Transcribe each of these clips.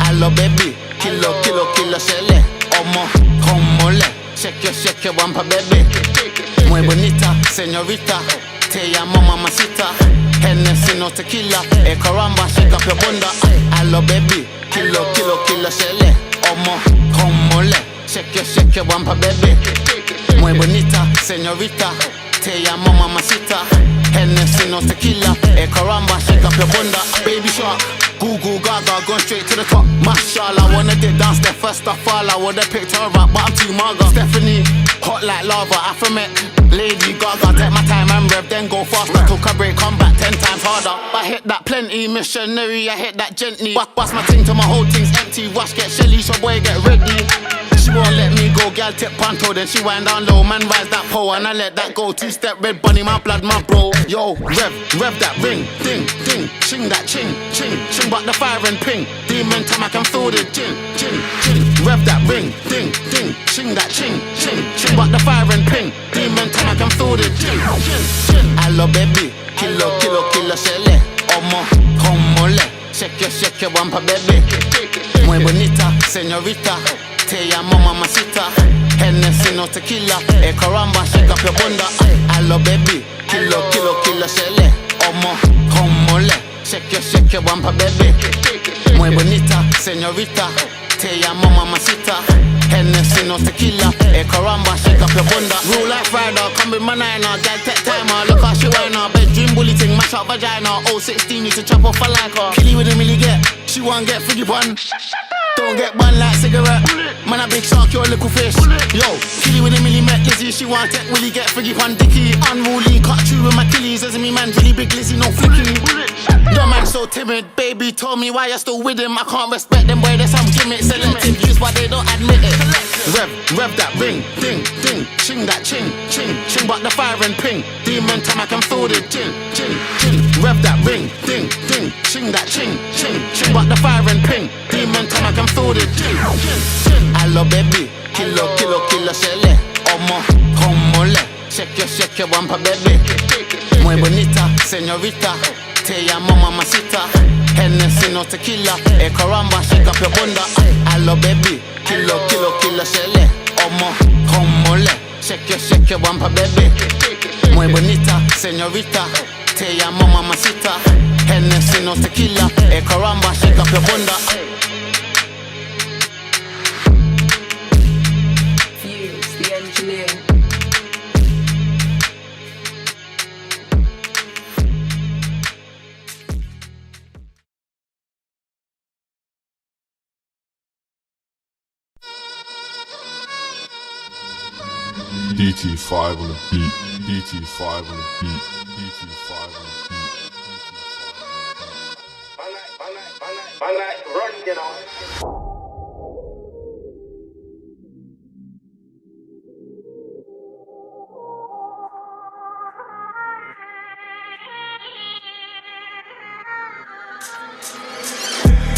Hello baby, kilo shele. Omo, homole, shake your bumper baby. Muy bonita, señorita. Te llamo mamacita. Hennessy no tequila. Caramba, shake up your bunda. Hello baby, kilo shele. Omo, homole, shake your bumper baby. Muy bonita, señorita. Te llamo mamacita. Hennessy no tequila. Caramba, shake up your bunda. Baby shark. Google Gaga, going straight to the top. Mashallah, wanna dip down, step first I fall. I would've picked her up, but I'm too maga. Stephanie, hot like lava, Afromet. Lady Gaga, take my time and rev, then go faster. Took a break, come back 10 times harder. I hit that plenty, missionary, I hit that gently. Bust my ting till my whole thing's empty. Wash, get Shelly, so boy, get ready. She won't let me go, gal tip panto, then she wind down low. Man rise that pole and I let that go. Two-step red bunny, my blood, my bro. Yo, rev that ring, ding, ching that ching, but the fire and ping. Demon time I can feel the gin. Rev that ring, ding, ching that ching, but the fire and ping. Demon time I can feel the gin. Hello baby, kilo shele. Omo, homole, shake your bumper baby. Muy bonita, señorita. Te llamo mamacita. Hennessy no tequila. Caramba, shake up your bunda. Hello baby, kilo shele. Omo, homole, shake your bumper baby. Muy bonita, señorita. Te llamo mamacita. Hennessy no tequila. Caramba, shake up your bunda. Real life rider, come with my niner. Gal tech timer, look how she whine her. Bedroom bully ting, mash up vagina. 016, need to chop off a like her. Killy with a milli get, she won't get friggy bun. Don't get bun like cigarette. Man, a big shark, you're a little fish. Yo, Killy with a milli met Lizzie. She want tech willy, get friggy pun dicky. Unruly, cut through with my killies. As me man, really big Lizzie, no flicky. Your man so timid, baby told me why you're still with him. I can't respect them, boy, there's some gimmicks. Selective use, but they don't admit it. Rev that ring, ding, ching that ching, but the fire and ping. Demon time I can feel the gin. Rev that ring, ding, ching that ching, but the fire and ping. Demon time I can feel the gin. Hello baby, kilo shele. Omo, homole, shake your bumper baby. Muy bonita, señorita. Te llamo mamacita. Hennessy no tequila. Caramba, shake up your bunda. Hello baby, kilo shele. Omo, homole, shake your bumper baby. Muy bonita, señorita. Te llamo mamacita. Hennessy no tequila. Caramba, shake up your bunda. Fuse, the engineer. DT5 on the beat. DT5 on the beat. DT5 on the beat. I like run, you know.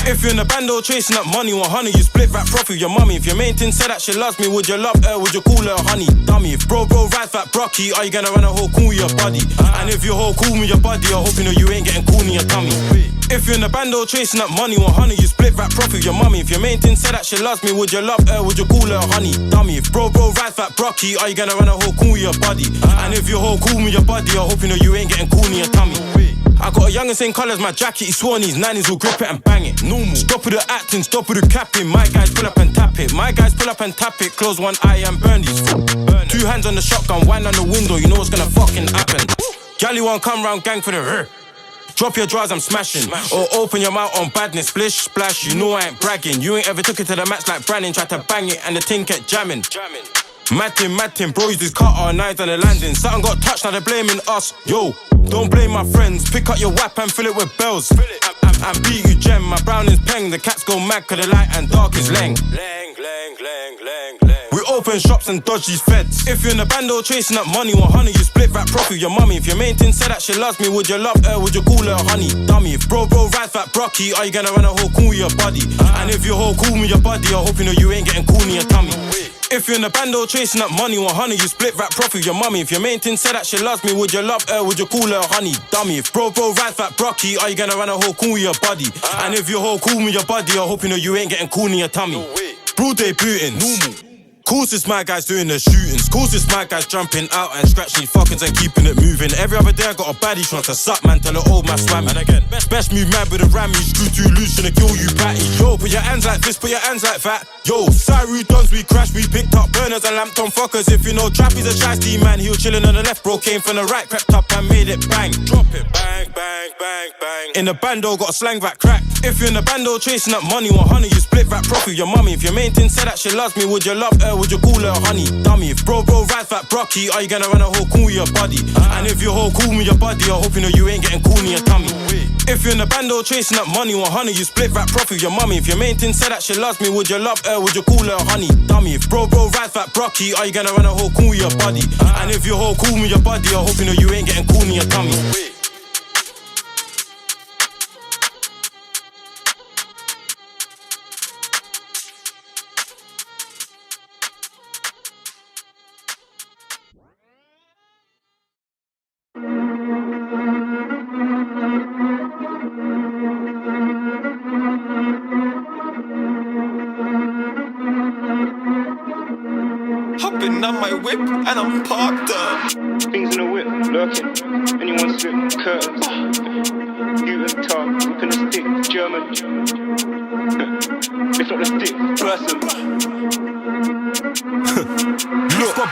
If you're in a bando chasing up money, 100, you split that profit with your mummy. If your main thing said that she loves me, would you love her? Would you call her honey? Dummy. If bro rides that brocky, are you gonna run a whole cool with your body? And if you're whole cool with your body, I hope you know you ain't getting cool in your tummy. If you're in a bando chasing up money, 100, you split that profit with your mummy. If your main thing said that she loves me, would you love her? Would you call her honey? Dummy. If bro rides that brocky, are you gonna run a whole cool with your body? And if you're whole cool with your body, I hope you know you ain't getting cool in your tummy. I got a young and same colours, my jacket, he sworn his 90s will grip it and bang it. Normal. Stop with the acting, stop with the capping. My guys pull up and tap it. My guys pull up and tap it. Close one eye and burn these. 2 hands on the shotgun, wind on the window, you know what's gonna fucking happen. Gally won't come round, gang for the drop your drawers, I'm smashing. Or open your mouth on badness, splish, splash. You know I ain't bragging. You ain't ever took it to the max like Brandon. Tried to bang it and the thing kept jamming. Mad thing, bro used his cutter, knives on the landing. Something got touched, now they're blaming us. Yo, don't blame my friends. Pick up your whap and fill it with bells. And beat you gem, my brown is peng. The cats go mad cause the light and dark is lang. We open open shops and dodge these feds. If you're in a bando chasing up money, 100, you split that profit with your mummy. If your main thing said that she loves me, would you love her? Would you call her honey? Dummy. If bro rides that brocky, are you gonna run a whole cool with your body? And if you're whole cool with your body, I hope you know you ain't getting cool in your tummy. If you're in a bando chasing up money, 100, you split that profit with your mummy. If your main thing said that she loves me, would you love her? Would you call her honey? Dummy. If bro rides that brocky, are you gonna run a whole cool with your body? And if you're whole cool with your body, I hope you know you ain't getting cool in your tummy. Broad day bootings. Normal. Course it's my guys doing the shootings. Course it's my guys jumping out and scratching fuckings and keeping it moving. Every other day I got a baddie trying to suck man, tell the old man swam. And again, best move mad with a ram, you screw too loose and kill you batty. Yo, put your hands like this, put your hands like that. Yo, Cyru dons, we crashed, we picked up burners and lamped on fuckers. If you know Trappy's a shiesty man, he was chilling on the left, bro came from the right, crept up and made it bang. Drop it, bang, bang, bang, bang. In the bando, got a slang that cracked. If you're in the bando chasing up money, 100, you split that profit with your mummy. If your main thing said that she loves me, would you love her? Would you call her honey? Dummy. If bro rides that brocky, are you gonna run a whole cool with your body? And if you're whole cool with your body, I hope you know you ain't getting cool in your tummy. If you're in the bando chasing up money, 100, you split that profit with your mummy. If your main thing said that she loves me, would you love her? Would you call her honey? Dummy. If bro rides that brocky, are you gonna run a whole cool with your body? And if you're whole cool with your body, I hope you know you ain't getting cool in your tummy. Hopping on my whip and I'm parked up. Things in the whip, lurking. Anyone slip, curtains. You and Tom, whipping a stick, German. Lift up the stick, person. Look, got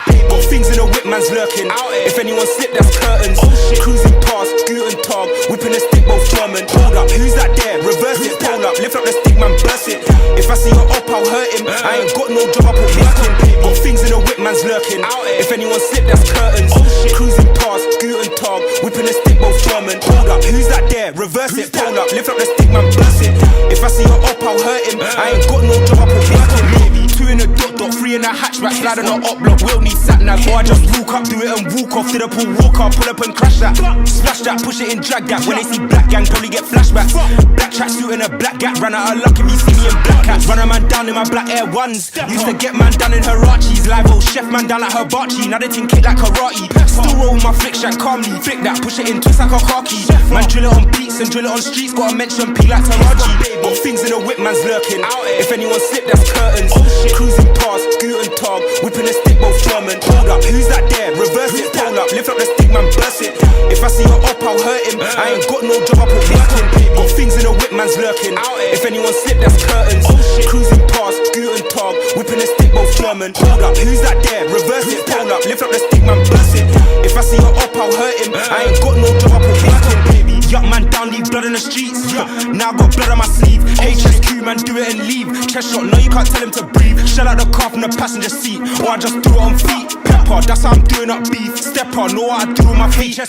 things in the whip, man's lurking. If anyone slip, that's curtains. Cruising past, Guten Tag, whipping a stick, both German. Hold up, who's that there? Reverse it, pull up, lift up the stick, man, burst it. If I see her up, I'll hurt him. I ain't got no job, I put working. Got things in the whip, man's lurking. If anyone slip, that's curtains. Cruising past, Guten Tag, whipping a stick, both German. Hold up, who's that there? Reverse it, pull up, lift up the stick, man, burst it. If I see her up, I'll hurt him. I ain't got no job, I put working. Two in a dot, three in a hatchback, slide on a up block. Will need sat nav, or I just walk up, do it and walk off to the pool, walk up, pull up and crash that. Splash that, push it in, drag that. When they see black gang, probably get flashbacks. Black tracksuit and a black gap, ran out of luck if you see me in black hats. Run a man down in my black Air Ones. Used to get man down in Hirachis. Live old chef man down like Hibachi. Now they think kick like karate. Still roll with my flick shank calmly. Flick that, push it in, twist like a car key. Man drill it on beats and drill it on streets. Gotta mention P like Taraji. Got things in the whip, man's lurking. If anyone slip, that's curtains. Cruising past, Guten Tag, whipping a stick, both German. Hold up, who's that there? Reverse it, pull up, lift up the stick, man, burst it. If I see her up, I'll hurt him. I ain't got no job, I put working. Got things in the whip, man's lurking. If anyone slip, that's curtains. Cruising past, Guten Tag, whipping a stick, both German. Hold up, who's that there? Reverse it, pull up, lift up the stick, man, burst it. If I see her up, I'll hurt him. I ain't got no job, I put working, baby. Young man down, leave blood in the streets. Now I got blood on my sleeve. HSQ, man, do it and leave. Chest shot, no, you can't tell him to breathe. Shell out the car from the passenger seat, or I just do it on feet. Pepper, that's how I'm doing up beef. Stepper, know what I do with my feet.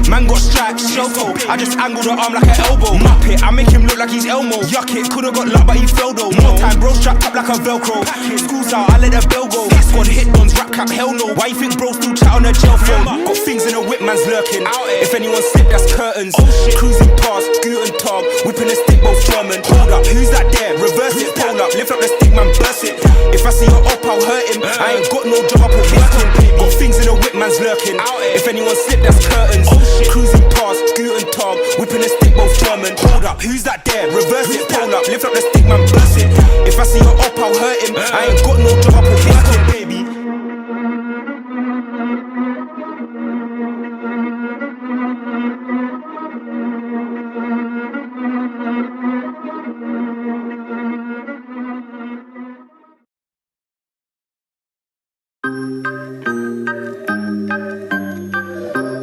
Man got stripes, shell toe. I just angle the arm like an elbow. Map it, I make him look like he's Elmo. Yuck it, could've got luck, but he fell though. More time, bro strapped up like a Velcro. School's out, I let the bell go. Hit squad, hit dons, rap cap, hell no. Why you think bro still chat on the jail phone? Got things in the whip, man's lurking. If anyone slip, that's curtains. Cruising past, Guten Tag, whipping a stick, both German. Hold up, who's that there? Reverse it, pull up, lift up the stick, man, burst it. If I see her up, I'll hurt him. I ain't got no job, I put working. Got things in the whip, man's lurking. If anyone slip, that's curtains. Cruising past, Guten Tag, whipping a stick, both German. Hold up, who's that there? Reverse it, pull up, lift up the stick, man, burst it. If I see her up, I'll hurt him. I ain't got no job, I put working, baby.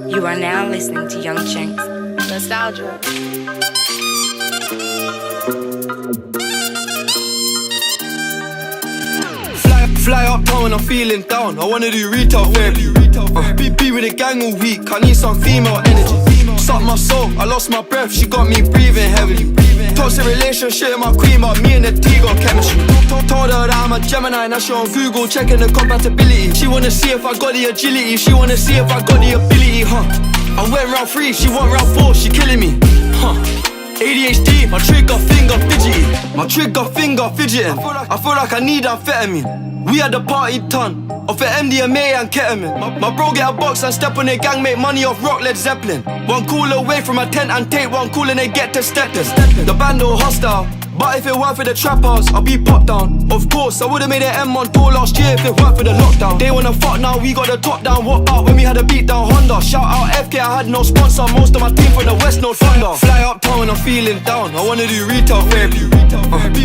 You are now listening to Young Chinks. Nostalgia. Fly up town when I'm feeling down. I wanna do retail therapy. Be with the gang all week. I need some female energy. Suck my soul, I lost my breath. She got me breathing heavily. Toxic relationship, my queen, but me and the T got chemistry. Told her that I'm I'm a Gemini, now she on Google checking the compatibility. She wanna see if I got the agility, she wanna see if I got the ability, huh? I went round 3, she want round 4, she killing me, huh? ADHD, my trigger finger fidgety. My trigger finger fidgeting. I feel like I need amphetamine. We had the party ton off of MDMA and ketamine. My bro get a box and step on their gang, make money off rock Led Zeppelin. One call away from a tent and take one call and they get to stepping. The band all hostile, but if it weren't for the trap house, I'll be popped down. Of course, I would've made an M1 tour last year if it weren't for the lockdown. They wanna fuck now, we got the top down. What about when we had a beat down Honda? Shout out FK, I had no sponsor. Most of my team from the West, no thunder. Fly uptown when I'm feeling down, I wanna do retail therapy.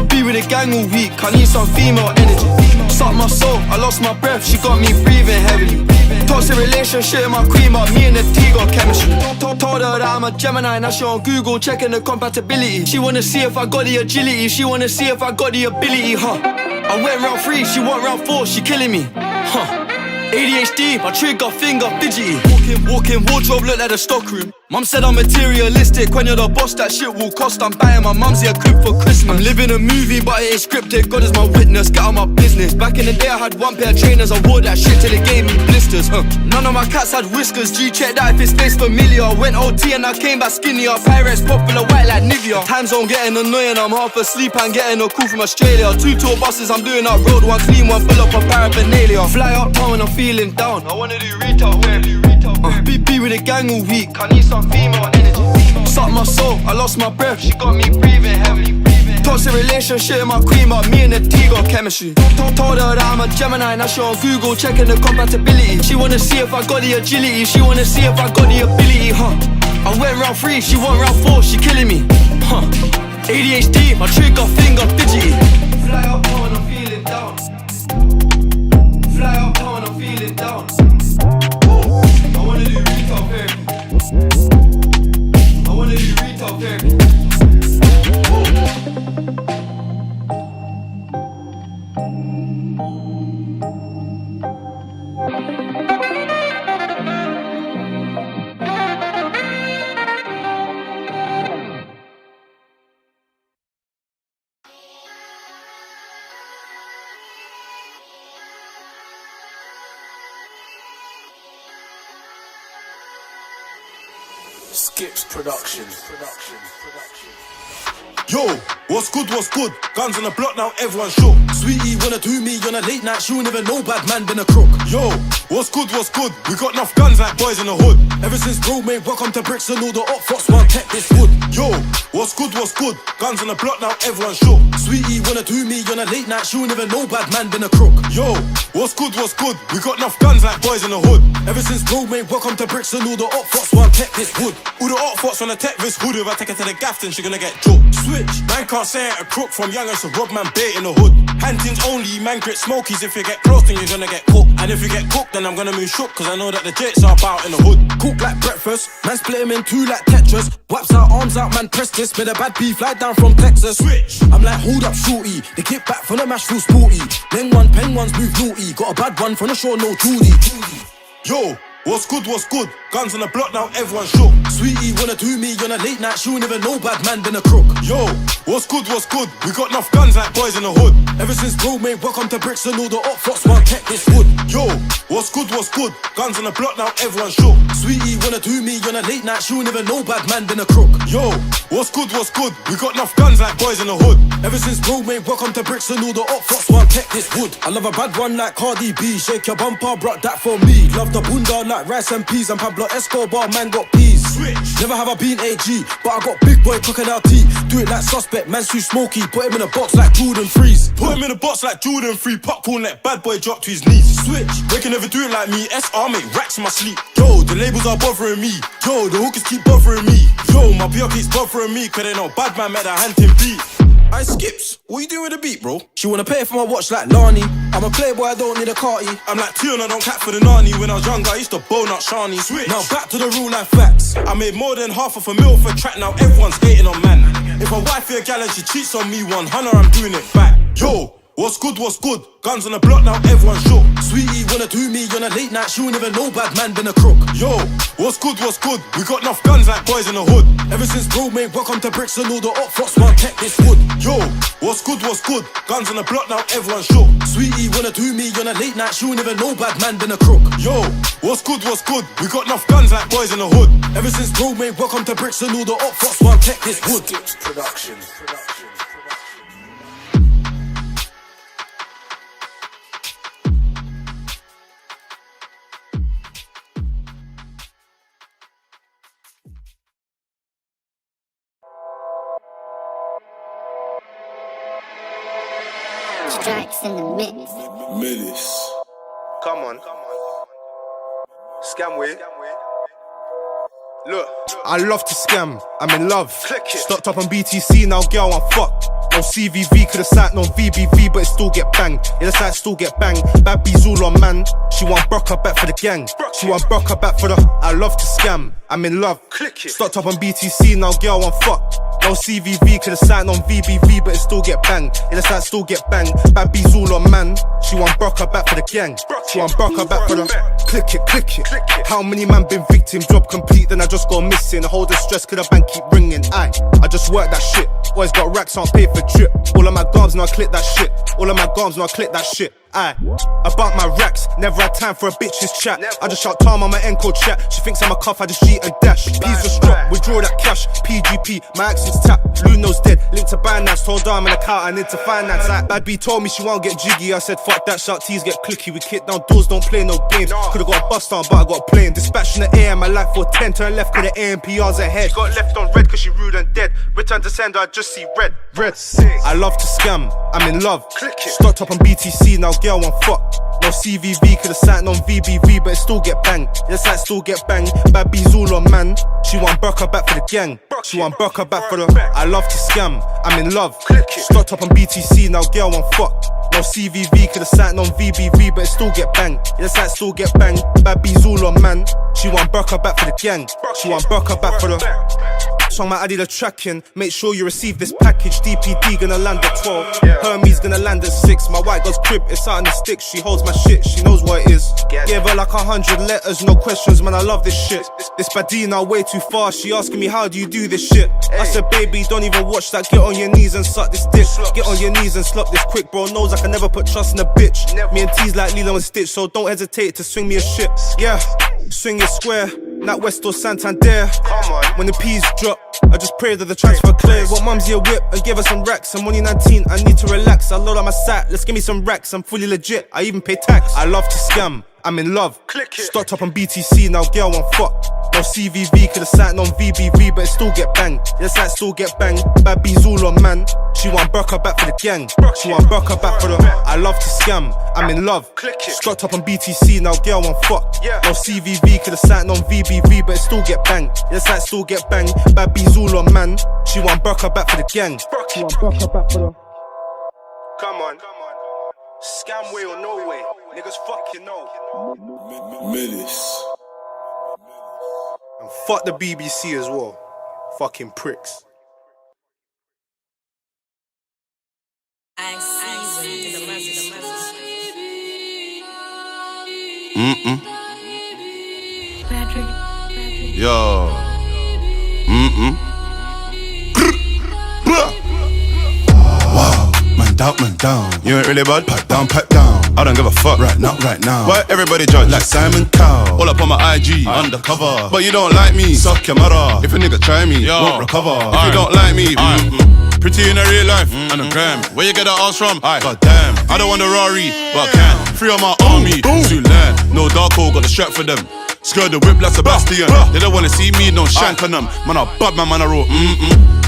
Be with the gang all week, I need some female energy. Suck my soul, I lost my breath, she got me breathing heavily. Toxic relationship with my queen, but me and the T got chemistry. Told her that I'm a Gemini, now she on Google checking the compatibility. She wanna see if I got the agility, she wanna see if I got the ability, huh? I went round 3, she want round 4, she killing me, huh? ADHD, my trigger finger fidgety. Walking wardrobe look like a stockroom. Mum said I'm materialistic, when you're the boss that shit will cost. I'm buying my mumsy a crib for Christmas. I'm living a movie but it ain't scripted, God is my witness, get out my business. Back in the day I had one pair of trainers, I wore that shit till it gave me blisters, huh? None of my cats had whiskers, G-check that if it stays familiar. Went OT and I came back skinnier, Pirates popular white like Nivea. Time zone getting annoying, I'm half asleep and getting a call from Australia. 2 tour buses, I'm doing that road, one clean, one full up of paraphernalia. Fly uptown when I'm feeling down, I wanna do retail therapy. Be with the gang all week, I need some female energy. Suck my soul, I lost my breath, she got me breathing heavily. Toxic relationship with my queen, but me and the T got chemistry. Told her that I'm a Gemini, now she on Google checking the compatibility. She wanna see if I got the agility, she wanna see if I got the ability, huh? I went round 3, she want round 4, she killing me, huh? ADHD, my trigger finger fidgety. Fly up when I'm feeling down. Fly up when I'm feeling down. I wanna do retail therapy. I wanna do retail therapy. Skips Production. Yo, what's good, what's good? Guns on the block now, everyone shook. Sweetie wanna do me on a late night, she'll never know bad man been a crook. Yo, what's good, what's good? We got enough guns like boys in the hood. Ever since bro made welcome to bricks and all the up fox won't take this wood. Yo, what's good, what's good? Guns on the block now, everyone shook. Sweetie wanna do me on a late night, she'll never know bad man been a crook. Yo, what's good, what's good? We got enough guns like boys in the hood. Ever since bro made welcome to bricks and all the up fox won't take this wood. All the up fox wanna take this hood, if I take her to the gaff then she gonna get joked. Switch, man can't say it a crook from young as a rob man bait in the hood. Hantings only, man grit smokies, if you get close then you're gonna get cooked. And if you get cooked then I'm gonna move shook, cause I know that the jets are about in the hood. Cook like breakfast, man split him in 2 like Tetris. Wipes out, arms out, man press this. Made a bad beef, fly down from Texas. Switch, I'm like hold up shorty, they kick back from the mash feel sporty. Then one, pen ones move naughty, got a bad one from the shore, no Judy. Yo, what's good, what's good? Guns on the block now, everyone shook. Sweetie wanna do me on a late night, she'll never know bad man been a crook. Yo, what's good, what's good? We got enough guns like boys in the hood. Ever since bro made welcome to bricks and all the up fox won't take this wood. Yo, what's good, what's good? Guns on the block now, everyone shook. Sweetie wanna do me on a late night, she'll never know bad man been a crook. Yo, what's good, what's good? We got enough guns like boys in the hood. Ever since bro made welcome to bricks and all the up fox won't take this wood. I love a bad one like Cardi B, shake your bumper, brought that for me. Love the bunda like rice and peas, and Pablo Escobar, man got peas. Switch. Never have I been AG, but I got big boy crocodile teeth. Do it like suspect, man's too smoky. Put him in a box like Jordan Freeze. Put him in a box like Jordan Free. Popcorn let bad boy drop to his knees. Switch, they can never do it like me. SR make racks in my sleep. Yo, the labels are bothering me. Yo, the hookers keep bothering me. Yo, my PR keeps bothering me, cause they know bad man made a hunting beat. I skips, what you doing with the beat, bro? She wanna pay for my watch like Lani. I'm a playboy, I don't need a carty. I'm like Tune, I don't cap for the nani. When I was younger, I used to bone out Shani. Switch. Now back to the real life facts. I made more than $500,000 for a track, now everyone's hating on man. If a wife or a gal and she cheats on me 100, I'm doing it back. Yo, what's good, what's good? Guns on the block now, everyone shook. Sweetie wanna do me on a late night, she won't even know bad man been a crook. Yo, what's good, what's good? We got enough guns like boys in the hood. Ever since bro made welcome to bricks and all the up fox man tech this wood. Yo, what's good, what's good? Guns on the block now, everyone shook. Sweetie wanna do me on a late night, she won't even know bad man been a crook. Yo, what's good, what's good? We got enough guns like boys in the hood. Ever since bro made welcome to bricks and all the up fox man tech this wood. Production. Strikes in the mix. Menace. Come on. Scam way. Look, I love to scam, I'm in love. Click it. Stocked up on BTC, now girl I'm fucked. No CVV, could've sat no VBV, but it still get banged. Yeah, the site still get banged. Bad B's all on man. She want Brock her back for the gang. She want Brock her back for the. I love to scam, I'm in love. Click it. Stocked up on BTC, now girl I'm fucked. No CVV, could've sat on VBV, but it still get banged. Yeah, the site still get banged. Bad B's all on man. She want Brock her back for the gang. She want Brock her back for the. Click it, click it. How many man been victim? Job complete, then I just go missing. Hold the stress, could the bank keep ringing? I just work that shit. Always got racks, can't pay for drip. All of my gums, now I click that shit. All of my gums, now I click that shit. About my racks, never had time for a bitch's chat. I just shout Tom on my Enco chat. She thinks I'm a cuff, I just cheat and dash. P's just drop, withdraw that cash. PGP, my accent's tap. Luno's dead, linked to Binance. Told her I'm an account, I need to finance. Bad B told me she won't get jiggy. I said fuck that, shout T's get clicky. We kick down doors, don't play no games. Could've got a bust down, but I got a plane. Dispatch in the air, my life for 10. Turn left, cause the AMPR's ahead. She got left on red, cause she rude and dead. Return to sender, I just see red. I love to scam, I'm in love. Stocked up on BTC, now girl I'm fucked. No CVV, could've sat on VBV, but it still get banged. Yeah, the site still get banged. Bad B's all on man. She want Brock her back for the gang. She want Brock her back for the. I love to scam, I'm in love. Stocked up on BTC, now girl I'm fucked. No CVV, could've sat on VBV, but it still get banged. Yeah, the site still get banged. Bad B's all on man. She want Brock her back for the gang. She want Brock her back for the. Song my Addy the tracking. Make sure you receive this package. DPD gonna land at 12. Hermes gonna land at 6. My white girl's crib, it's out in the sticks. She holds my shit, she knows what it is. Gave her like 100 letters, no questions, man, I love this shit. This Badina way too far. She asking me how do you do this shit. I said baby, don't even watch that. Get on your knees and suck this dick. Get on your knees and slap this quick. Bro knows I can never put trust in a bitch. Me and T's like Lilo and Stitch, so don't hesitate to swing me a shit. Yeah, swing it square. Not West or Santander. When the P's drop, I just pray that the transfer clears. Want mumsy a whip and give her some racks. I'm only 19, I need to relax. I load on my sack, let's give me some racks. I'm fully legit, I even pay tax. I love to scam, I'm in love. Stocked up on BTC, now girl I'm fucked. No CVV, could've sat on VBV, but it still get banged. Yeah, the site still get banged. Bad B's all on man. She want Brock her back for the gang. She want Brock her back for the. I love to scam, I'm in love. Stocked up on BTC, now girl I'm fucked. No CVV, could've sat on VBV, but it still get banged. Yeah, the site still get banged. Bad B's all on man. She want Brock her back for the gang. She want Brock her back for the. come on. Scam way or no way. Niggas fucking know. Menace. And fuck the BBC as well. Fucking pricks. Yo. Wow, man down. You ain't really bad, pack down. I don't give a fuck right now. Why everybody judge like Simon Cowell? All up on my IG, undercover. But you don't like me, suck your mother. If a nigga try me, won't recover. If you don't like me, pretty in a real life, and a gram. Where you get that ass from? God damn, I don't want a Rari, but I can. Free on my army, too land. No dark hole, got the strap for them. Skirt the whip like Sebastian. They don't wanna see me, no shank on them. Man, I bad man, I roll.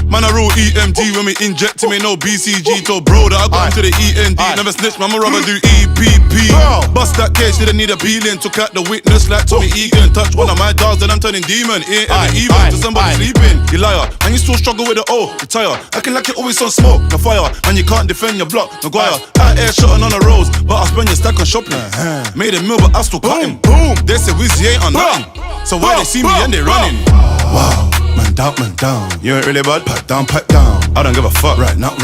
Man, I roll EMD when we inject him, ain't no BCG. Told bro that I got into the END. Never snitch, man, my rubber do EPP. Bust that case, didn't need a peeling. Took out the witness like Tommy Egan. Touch one of my dogs, then I'm turning demon. Ain't ever even to somebody sleeping. You liar, and you still struggle with the O. Retire, acting like it always on smoke. No fire, and you can't defend your block. Maguire, out air shotting on the roads, but I spend your stack on shopping. Made a meal, but I still cut him. They say Wizzy ain't on nothing. So why they see me and they running? Wow. Man down. You ain't really bad, pack down. I don't give a fuck right now.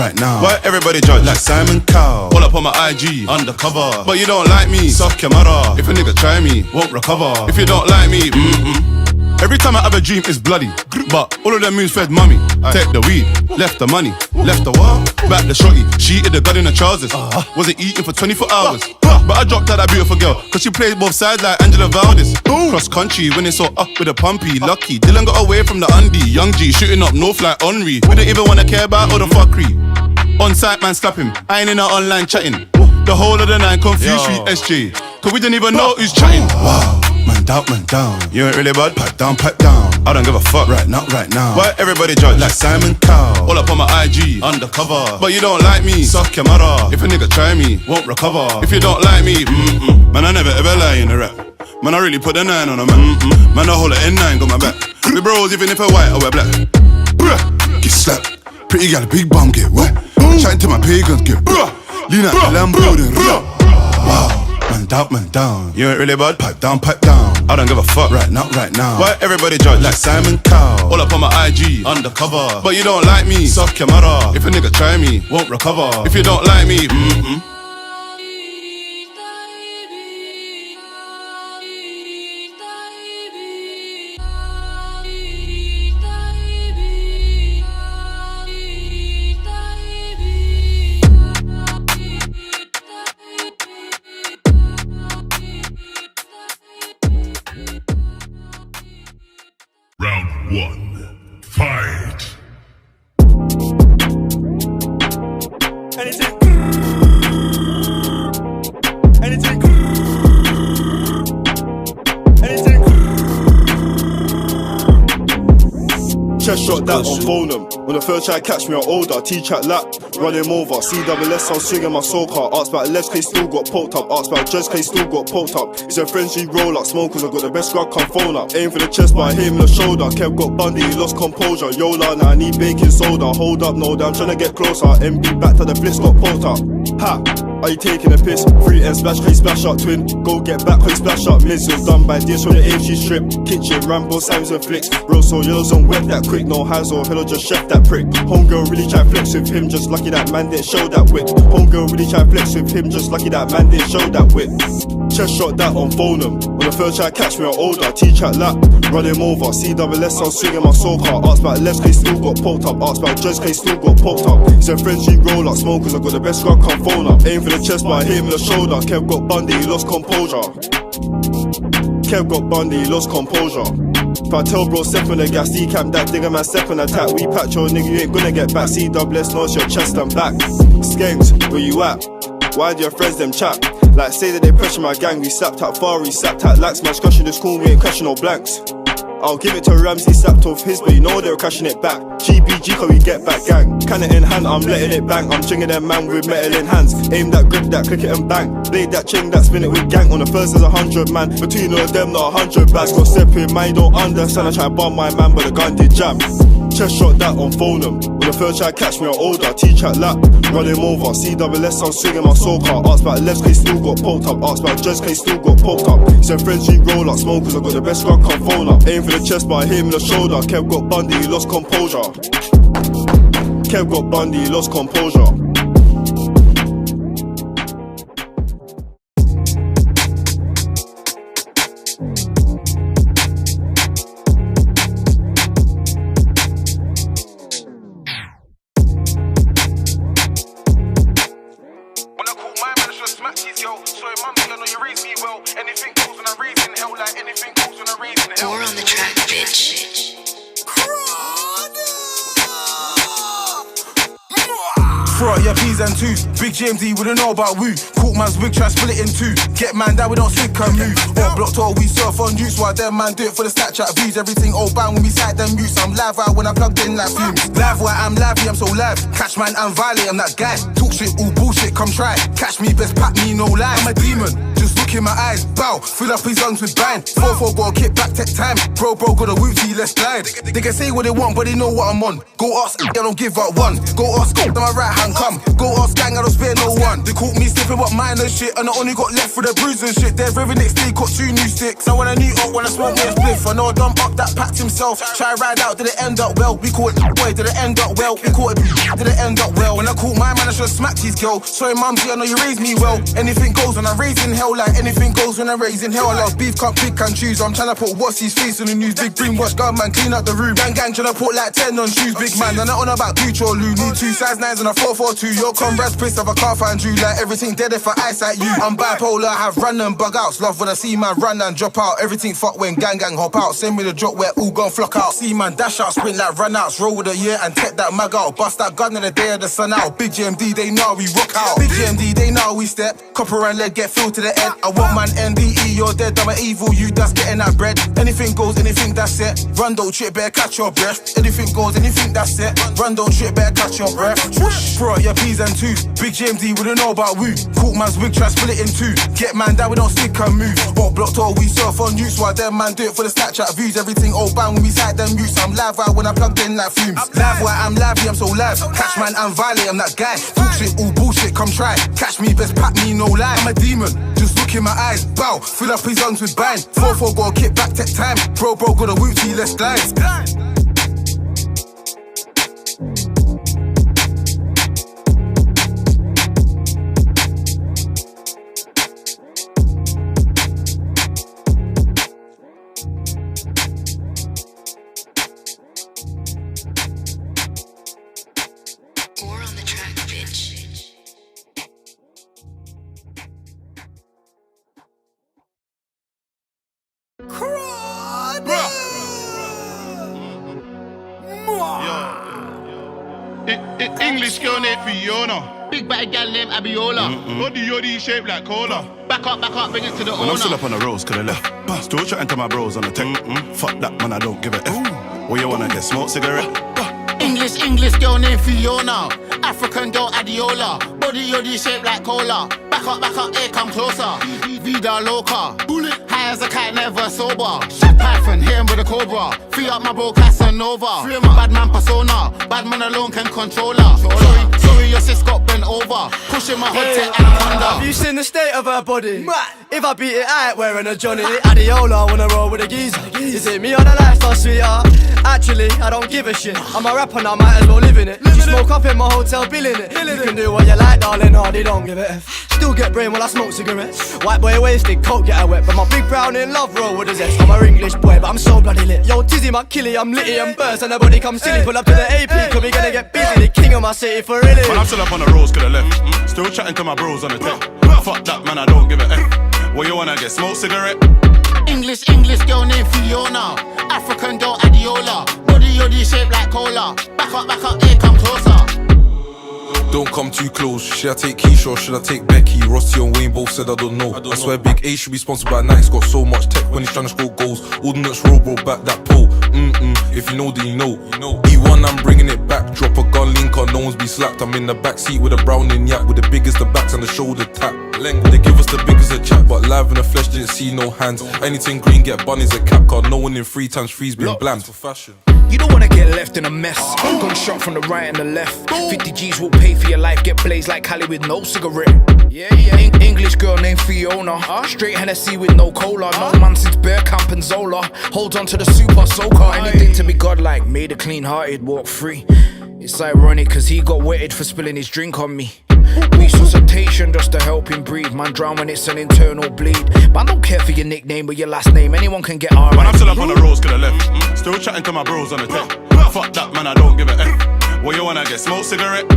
Why everybody judge like Simon Cowell? All up on on my IG, undercover. But you don't like me, suck your mother. If a nigga try me, won't recover. If you don't like me, Every time I have a dream, it's bloody. But all of them moves fed mummy. Take the weed, left the money, left the what? Back the shorty. She eated the gun in the trousers. Wasn't eating for 24 hours. But I dropped out that beautiful girl, cause she played both sides like Angela Valdez. Cross country, when it's all up with a pumpy. Lucky, Dylan got away from the undie. Young G, shooting up north like Henry. We don't even wanna care about all the fuckery. On site, man, slap him. I ain't in our online chatting. The whole of the night confused with SJ. Cause we didn't even know who's chatting. Wow. Man down. You ain't really bad, pat down. I don't give a fuck, right now. Why everybody judge like Simon Cowell? All up on my IG, undercover. But you don't like me, suck your mother. If a nigga try me, won't recover. If you don't like me, man, I never ever lie in a rap. Man, I really put a 9 on a man. Man, I hold a N9, got my back. We bros even if we're white or we're black. Get slapped, pretty gal, big bum get wet. Chatting to my pagans, get lean out the Lambo, then wow. Man down. You ain't really bad, pipe down. I don't give a fuck, right now. Why everybody judge like Simon Cowell? All up on my IG, undercover. But you don't like me, suck your mother. If a nigga try me, won't recover. If you don't like me, Round 1, fight. Anything. Chest shot that on phone. When the first try catch me on older, T-chat lap, run him over. CWS, I'm swinging my soul car. Asked about Lex, K still got poked up. Asked about Judge, K still got poked up. It's a friendly roll up, smokers, I got the best scrub, come phone up. Aim for the chest, but I hit him in the shoulder. Kev got Bundy, he lost composure. Yola, now I need baking soda. Hold up, no, I'm trying to get closer. MB back to the blitz, got poked up. Ha! Are you taking a piss? 3 and splash, K splash up, twin. Go get back, K splash up, mids. You're done by this from the AFG strip. Kitchen, Rambo, Sam's and flicks. Bro, so yellows on wet that quick. No hands or hello, just chef that prick. Homegirl really try flex with him, just lucky that man didn't show that whip. Homegirl really try flex with him, just lucky that man didn't show that whip. Chest shot that on phone. When the first try catch me on older, T-chat lap, run him over. CWS, I'm swinging my soul car. Asked about Lex, K still got poked up. Asked about Judge, K still got poked up. It's a friendly roll up, smokers, I got the best scrub, come phone up. Aim for the chest, but I hit him in the shoulder. Kev got Bundy, he lost composure. If I tell bro, step on the gas, decamp that digger man, step on attack. We patch your nigga, you ain't gonna get back. CWS knows your chest and back. Skanks, where you at? Why do your friends them chat? Like say that they pressure my gang, we slapped at far, we slapped at lax. Man, crushing the school, we ain't crashing no blanks. I'll give it to Ramsey, slapped off his, but you know they were crashing it back. GBG, can we get back gang? Cannon in hand, I'm letting it bang. I'm stringing them man with metal in hands. Aim that, grip that, click it and bang. Blade that ching, that spin it with gang. On the first there's 100 man, between all of them not 100 bags. Got step in, man, you don't understand. I try to bomb my man, but the gun did jam. Chest shot that on phone. When the first try catch me on older, T-chat lap, run him over. CWS, I'm swinging my soul car. Asked about Lex, K still got poked up. Asked about Judge, K still got poked up. It's a friendly roll up, smokers, I got the best scrub, come phone up. Aim for the chest, but I hit him in the shoulder. Kev got Bundy, he lost composure. More on the track, bitch. Throw out your P's and 2s. Big GMD wouldn't know about woo. Cook man's wig, try split it in 2. Get man down, we don't swig and move. One block tour, we surf on youths. While them man do it for the Snapchat views. Everything all bang when we side them youths. I'm live out when I plugged in like fumes. Live where I'm lively, I'm so live. Catch man, I'm violent, I'm that guy. Talk shit, all bullshit, come try. Catch me, best pack me, no lie. I'm a demon, just look look in my eyes, bow, fill up his lungs with bang. 4-4 got a kick back, take time. Bro, got a whoopsie, let's glide. They can say what they want, but they know what I'm on. Go ask, I don't give up one. Go ask, then my right hand come. Go ask, gang, I don't spare no one. They caught me slipping up mine and shit, and I only got left for the bruise and shit. They're very next day, got 2 new sticks. So when I knew up, when I smoke me a spliff, I know I done up that packed himself. Try ride out, did it end up well? We caught it, boy, did it end up well? We caught it, did it end up well? When I caught my man, I should've smacked his girl. Sorry, mumsy, I know you raised me well. Anything goes when I raise in hell, like anything goes when I raise in hell. I love beef, can't pick and choose. I'm trying to put what's his face on the news. Big brainwash, gunman, clean up the room. Gang, trying to put like 10 on shoes. Big man, and I on about Gooch or Lou. Need 2 size 9s and a 442. Your comrades pissed off, I can't find you. Like everything dead if I eyesight you. I'm bipolar, I have random bug outs. Love when I see man run and drop out. Everything fuck when gang hop out. Send me the drop where all gon' flock out. See man dash out, sprint like run outs. Roll with a year and take that mag out. Bust that gun in the day of the sun out. Big GMD, they know we rock out. Big GMD, they know we step. Copper and lead get filled to the end. I want man NDE, you're dead, I'm an evil. You that's getting that bread. Anything goes, anything that's it. Run, don't trip, better catch your breath. Anything goes, anything that's it. Run, don't trip, better catch your breath. Throw out your P's and 2s. Big GMD, we don't know about woo. Cool man's wig, try split it in 2. Get man down, we don't stick and move. Bot blocked all, we surf on youths. While them man do it for the Snapchat views. Everything all bang when we side them mutes. I'm live out when I plugged in like fumes. Live where I'm lively, I'm so live. Catch man, I'm violent, I'm that guy. Talk shit, all bullshit, come try. Catch me, best pack me, no lie. I'm a demon, just look in my eyes. Bow, fill up his lungs with bang. 4-4 got a kick back, take time. Bro, got a whoopsie, let's glide. English girl named Fiona. Big bad gal named Abiola. Yoddy shaped like cola. Back up, bring it to the When owner. I'm still up on the roads, could I left. Still chatting to my bros on the tech. Fuck that, man, I don't give a F. Where you wanna get smoked cigarette? English girl named Fiona. African girl Adiola. Body yoddy shaped like cola. Back up, here come closer. Vida loca. High as a kite, never sober. Python, hit him with a cobra. Free up my bro Casanova. Bad man persona. Bad man alone can control her. Sorry, your sis got bent over. Pushing my hood tech anaconda. Have you seen the state of her body? If I beat it, I ain't wearing a Johnny. Adiola, wanna roll with a geezer. Is it me or the lifestyle, sweetheart? Actually, I don't give a shit. I'm a rapper now, might as well live in it. You smoke up in my hotel, billing it. You can do what you like, darling, hardy, don't give a F. Still get brain while I smoke cigarettes. White boy wasted, coke get her wet. But my big brown in love roll with a zest. I'm a English boy, but I'm so bloody lit. Yo, Tizzy, my killie, I'm litty and burst. And nobody come silly, pull up to the AP, cause we gonna get busy. The king of my city, for really. When I'm still up on the roads, could I left. Still chatting to my bros on the tech. Fuck that, man, I don't give a F. Where you wanna get smoked cigarette? English girl named Fiona. African girl Adiola. Body yoddy shaped like cola. Back up, here come closer. Don't come too close. Should I take Keisha or should I take Becky? Rossi and Wayne both said I don't know. I swear Big A should be sponsored by Nike's got so much tech when he's trying to score goals. Ordnance roll, bro, back that pole. If you know, then you know. E1, I'm bringing it back. Drop a gun link on, no one's be slapped. I'm in the back seat with a Browning yak, with the biggest the backs and the shoulder tap. They give us the biggest a chat, but live in the flesh didn't see no hands. Anything green get bunnies a cap card. No one in 3 times 3's been bland for fashion. You don't wanna get left in a mess. Gunshot from the right and the left. 50 G's will pay for your life. Get blazed like Cali with no cigarette. English girl named Fiona. Straight Hennessy with no cola. No man since Bear Camp and Zola. Holds on to the super soaker. Anything to be godlike. Made a clean hearted walk free. It's ironic cause he got wetted for spilling his drink on me. Resuscitation just to help him breathe. Man drown when it's an internal bleed. But I don't care for your nickname or your last name. Anyone can get R. When I'm still up on the roads, could I left. Still chatting to my bros on the tech. Fuck that, man, I don't give a F. Where you wanna get smoked cigarette?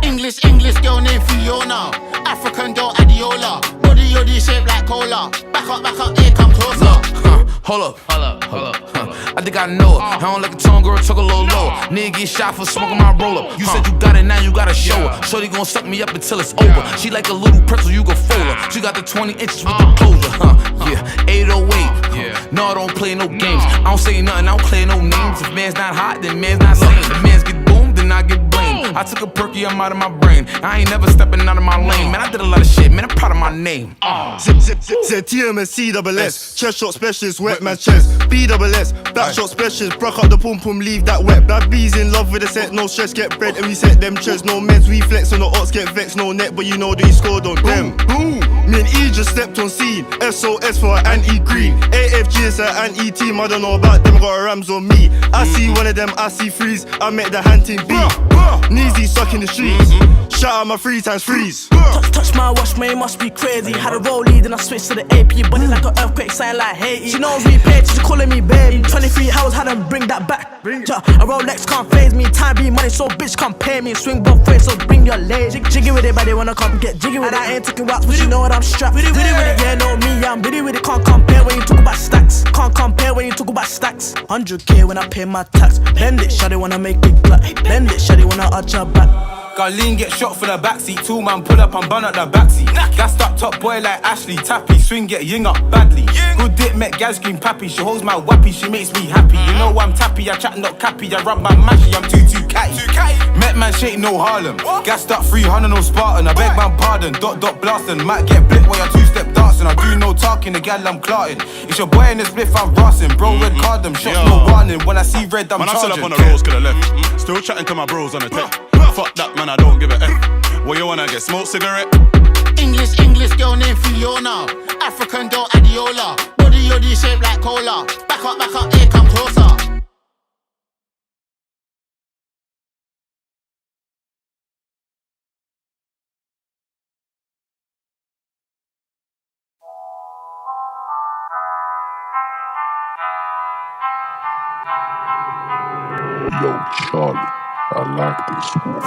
English girl named Fiona. African girl Adiola. Body yoddy shaped like cola. Back up, here come closer. Hold up. I think I know it. I don't like a tongue girl, talk a little lower. Nigga get shot for smoking my roll up. You said you got it, now you gotta show her. Shorty gon' suck me up until it's over. She like a little pretzel, you gon' fold her. She got the 20 inches with the closure. 808. No, I don't play no games. I don't say nothing, I don't play no names. If man's not hot, then man's not sane. If man's get boomed, then I get blamed. I took a perky, I'm out of my brain. I ain't never stepping out of my lane. Man, I did a lot of shit, man, I'm proud of my name. ZTMS, CSS, chest shot specialist, wet man's chest. BSS, back shot specialist, broke up the pum pum, leave that wet. Bad B's in love with the set, no stress, get bread, and we set them chests. No meds, we flex on the odds, get vexed, no net, but you know that he scored on them. Me and E just stepped on scene, SOS for an anti-green. AFG is an anti-team, I don't know about them, got a Rams on me. I see one of them, I see freeze, I met the hand team B. Kneesy stuck in the streets, shout out my 3 times freeze. Touch my watch, man, must be crazy. Had a rollie, then I switched to the AP, but it's like an earthquake, sign like Haiti. She knows me, paid, she's calling me baby. 23 hours, had them bring that back. A Rolex can't phase me, time be money, so bitch can't pay me. Swing both ways, so bring your lady. Jiggy with it, but they wanna come get jiggy with it. I ain't taking wax, but you know what I'm strapped. Biddy with it, yeah, know me, I'm biddy with it. Can't compare when you talk about stacks. Can't compare when you talk about stacks. 100K when I pay my tax. Bend it, shawty wanna make big black. Bend it, shawty wanna arch her back. Got lean, get shot for the backseat. 2 man pull up and burn out the backseat. Gassed up top boy like Ashley Tappy. Swing get ying up badly. Good dick met gal scream pappy. She holds my wappy, she makes me happy. You know I'm tappy, I chat not cappy. I rub my mashy, I'm too catty. Met man shake no Harlem. Gassed up 300 no Spartan. I beg man pardon, dot blasting. Might get blipped while you're 2-step dancing. I do no talking, the gal I'm clarting. It's your boy in the spliff, I'm brassing. Bro red card them, shots no warning. When I see red, I'm charging. Man, I'm still up on the roads, coulda left. Still chatting to my bros on the tech. Fuck that man, I don't give a F. What you wanna get, smoke cigarette? English girl named Fiona. African doll Adiola. Body yoddy shaped like cola. Back up, here come closer. Yo, Charlie, I like this one.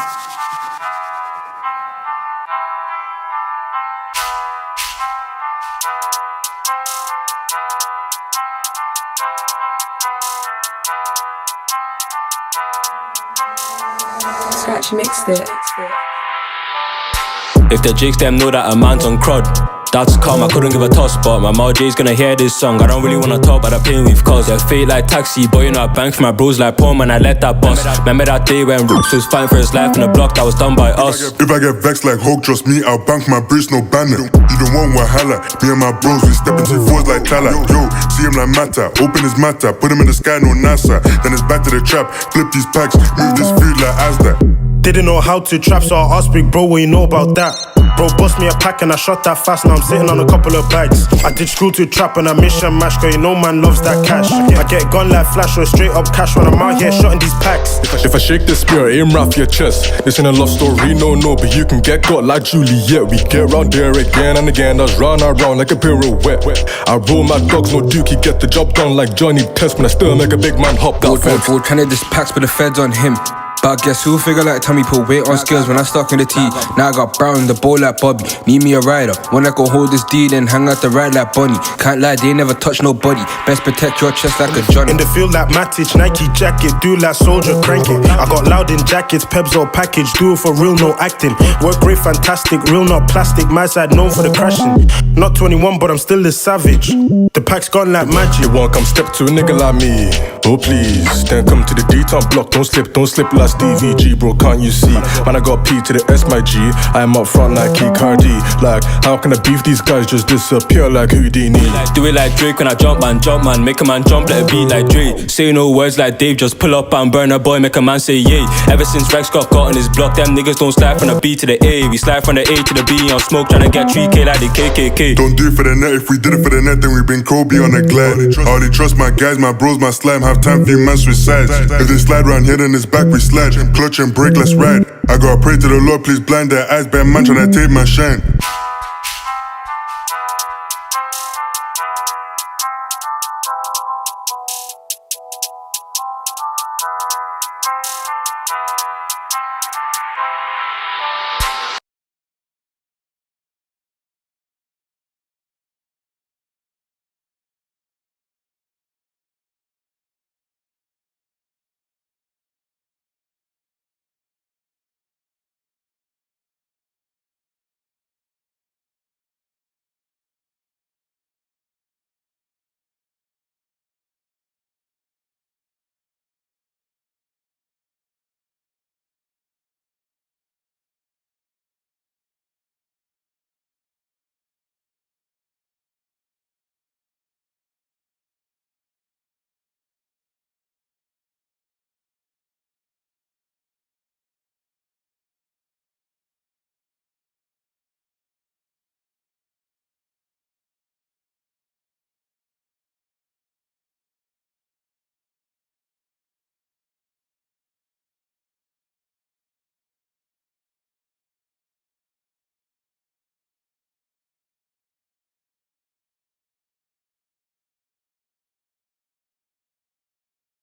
Scratch mixed it. If the jigs them know that a man's on crud, that's calm, I couldn't give a toss. But my Mal J's gonna hear this song. I don't really wanna talk about the pain we've caused. They're fake like taxi, but you know I bank for my bros like Paul, man, I let that boss. Remember that day when Rooks was fighting for his life in the block that was done by us. If I get vexed like Hulk, trust me, I'll bank my bridge, no banner. You don't want Wahala, me and my bros, we step into fours like Tala. Yo, see him like Mata, open his Mata, put him in the sky, no NASA. Then it's back to the trap, flip these packs, move this food like Asda. Didn't know how to trap, so I asked big bro what you know about that. Bro bust me a pack and I shot that fast, now I'm sitting on a couple of bags. I did school to trap and I mission mash, cause you know man loves that cash. I get gun like flash or straight up cash when I'm out here shotting these packs. If I shake the spear, aim right for your chest. This ain't a love story, no, but you can get got like Juliet. We get round there again and again, that's round and round like a pirouette. I roll my dogs, no dookie, get the job done like Johnny Test, when I still make a big man hop that fence. Trying to diss packs, but the feds on him. But guess who figure like Tommy put weight on skills when I stuck in the tee. Now I got Brown, the ball like Bobby. Need me a rider, wanna go hold this deal and hang out the ride like Bonnie. Can't lie, they never touch nobody. Best protect your chest like a Johnny. In the field like Matic, Nike jacket, do like soldier, crank it. I got loud in jackets, Pebs or package, do it for real, no acting. Work great, fantastic, real not plastic. My side known for the crashing. Not 21, but I'm still a savage. The pack's gone like magic. You won't come step to a nigga like me, oh please. Then come to the D-town block, don't slip like DVG, bro, can't you see? Man, I got P to the S, my G. I am up front like Key Cardi. Like, how can I beef these guys just disappear like Houdini? Do it like Drake when I jump, man. Make a man jump, let it beat like Drake. Say no words like Dave, just pull up and burn a boy, make a man say yay. Ever since Rex got on his block, them niggas don't slide from the B to the A. We slide from the A to the B on smoke, tryna get 3K like the KKK. Don't do it for the net, if we did it for the net, then we bring Kobe on the glide. I already trust my guys, my bros, my slime, have time for you man switch sides. If they slide round here, then it's back, we slide. Clutch and break, let's ride. I gotta pray to the Lord, please blind their eyes. Bad man tryna take my shine.